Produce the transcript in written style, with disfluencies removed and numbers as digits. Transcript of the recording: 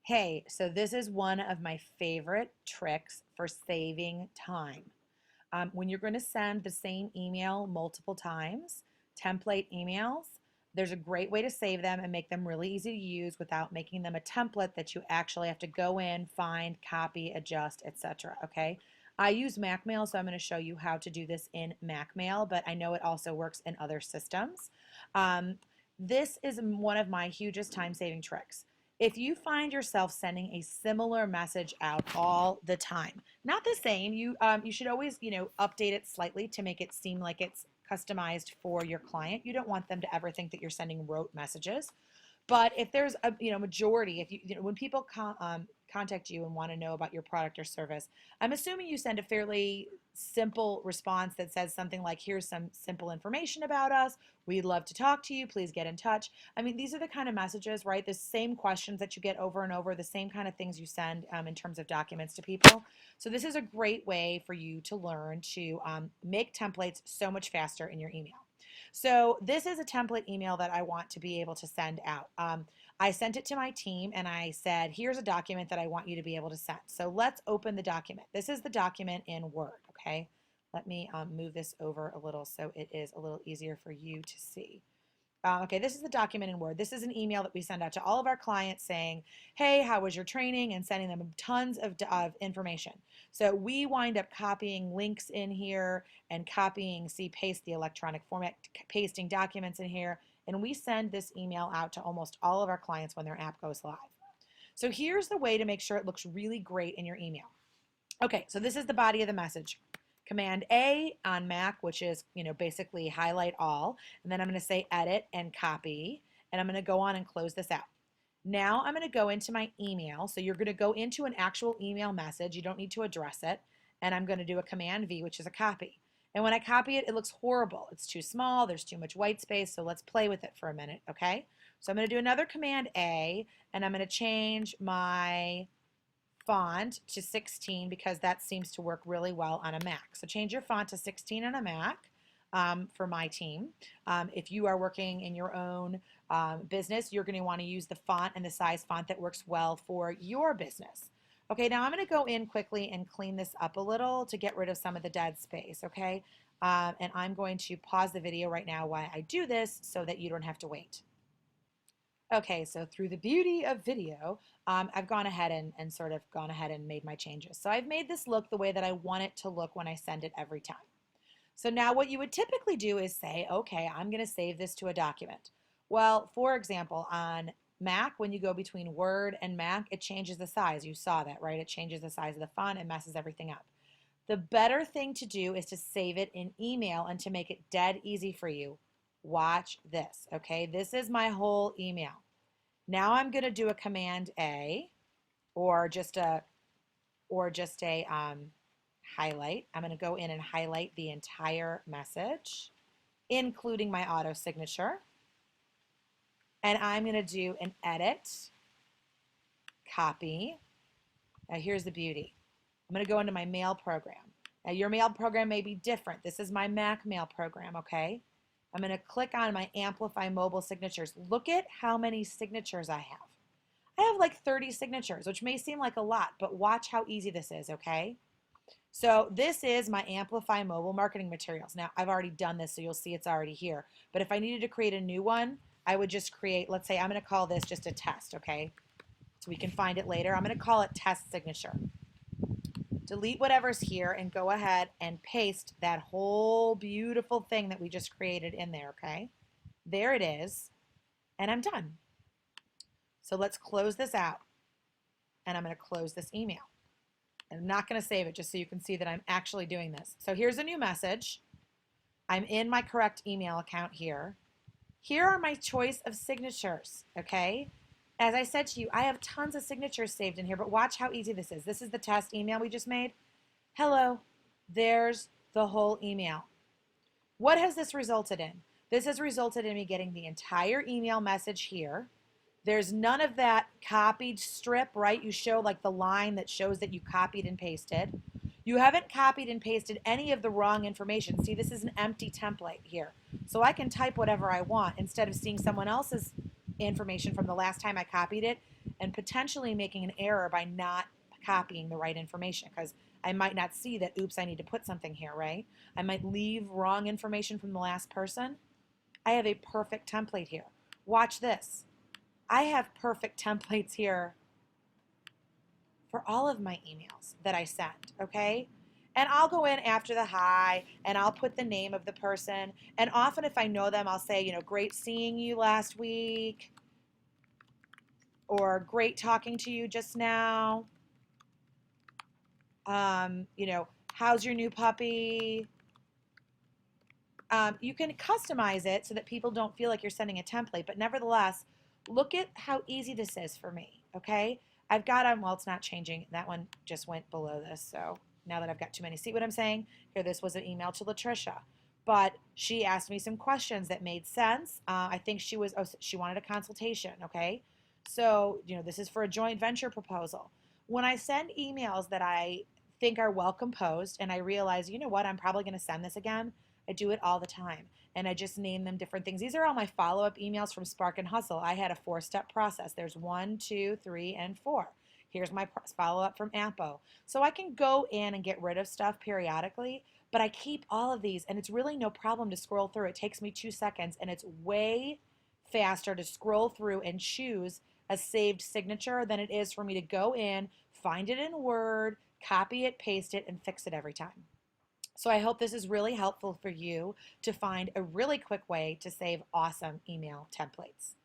Hey, so this is one of my favorite tricks for saving time. When you're going to send the same email multiple times, template emails, there's a great way to save them and make them really easy to use without making them a template that you actually have to go in, find, copy, adjust, etc. Okay. I use MacMail, so I'm going to show you how to do this in MacMail, but I know it also works in other systems. Um, this is one of my hugest time saving tricks. If you find yourself sending a similar message out all the time, not the same, you should always update it slightly to make it seem like it's customized for your client. You don't want them to ever think that you're sending rote messages. But if there's a majority, if when people contact you and want to know about your product or service, I'm assuming you send a fairly simple response that says something like, "Here's some simple information about us. We'd love to talk to you. Please get in touch." I mean, these are the kind of messages, right? The same questions that you get over and over, the same kind of things you send in terms of documents to people. So this is a great way for you to learn to make templates so much faster in your email. So this is a template email that I want to be able to send out. I sent it to my team and I said, here's a document that I want you to be able to send. So let's open the document. This is the document in Word, okay? Let me move this over a little so it is a little easier for you to see. Okay, this is the document in Word. This is an email that we send out to all of our clients saying, hey, how was your training? And sending them tons of information. So we wind up copying links in here and copying, see, paste the electronic format, pasting documents in here. And we send this email out to almost all of our clients when their app goes live. So here's the way to make sure it looks really great in your email. Okay, so this is the body of the message. Command A on Mac, which is, basically highlight all. And then I'm going to say edit and copy. And I'm going to go on and close this out. Now I'm going to go into my email. So you're going to go into an actual email message. You don't need to address it. And I'm going to do a Command V, which is a copy. And when I copy it, it looks horrible. It's too small. There's too much white space. So let's play with it for a minute, okay? So I'm going to do another Command A, and I'm going to change my font to 16 because that seems to work really well on a Mac. So change your font to 16 on a Mac for my team. If you are working in your own business, you're going to want to use the font and the size font that works well for your business. Okay, now I'm going to go in quickly and clean this up a little to get rid of some of the dead space, okay? And I'm going to pause the video right now while I do this so that you don't have to wait. Okay, so through the beauty of video, I've gone ahead and sort of gone ahead and made my changes. So I've made this look the way that I want it to look when I send it every time. So now what you would typically do is say, okay, I'm going to save this to a document. Well, for example, on Mac, when you go between Word and Mac, it changes the size. You saw that, right? It changes the size of the font and messes everything up. The better thing to do is to save it in email and to make it dead easy for you. Watch this, okay? This is my whole email. Now I'm going to do a Command A or just a highlight. I'm going to go in and highlight the entire message, including my auto signature. And I'm going to do an edit, copy. Now here's the beauty. I'm going to go into my mail program. Now your mail program may be different. This is my Mac mail program, okay? I'm going to click on my Amplify Mobile Signatures. Look at how many signatures I have. I have like 30 signatures, which may seem like a lot, but watch how easy this is, okay? So this is my Amplify Mobile marketing materials. Now, I've already done this, so you'll see it's already here. But if I needed to create a new one, I would just create, let's say I'm going to call this just a test, okay? So we can find it later. I'm going to call it test signature. Delete whatever's here and go ahead and paste that whole beautiful thing that we just created in there, okay? There it is, and I'm done. So let's close this out, and I'm going to close this email. I'm not going to save it just so you can see that I'm actually doing this. So here's a new message. I'm in my correct email account here. Here are my choice of signatures, okay? As I said to you, I have tons of signatures saved in here, but watch how easy this is. This is the test email we just made. Hello, there's the whole email. What has this resulted in? This has resulted in me getting the entire email message here. There's none of that copied strip, right? You show like the line that shows that you copied and pasted. You haven't copied and pasted any of the wrong information. See, this is an empty template here. So I can type whatever I want instead of seeing someone else's information from the last time I copied it and potentially making an error by not copying the right information, because I might not see that, oops, I need to put something here, right? I might leave wrong information from the last person. I have a perfect template here. Watch this. I have perfect templates here for all of my emails that I send, okay? And I'll go in after the hi and I'll put the name of the person. And often, if I know them, I'll say, great seeing you last week, or great talking to you just now. How's your new puppy? You can customize it so that people don't feel like you're sending a template, but nevertheless, look at how easy this is for me, okay? I've got on, well, it's not changing. That one just went below this, so now that I've got too many. See what I'm saying? Here, this was an email to Latricia, but she asked me some questions that made sense. I think she wanted a consultation, okay? So, this is for a joint venture proposal. When I send emails that I think are well composed and I realize, you know what, I'm probably going to send this again, I do it all the time. And I just name them different things. These are all my follow up emails from Spark and Hustle. I had a 4-step process. There's 1, 2, 3, and 4. Here's my follow up from Appo. So I can go in and get rid of stuff periodically, but I keep all of these, and it's really no problem to scroll through. It takes me 2 seconds, and it's way faster to scroll through and choose a saved signature than it is for me to go in, find it in Word, copy it, paste it, and fix it every time. So I hope this is really helpful for you to find a really quick way to save awesome email templates.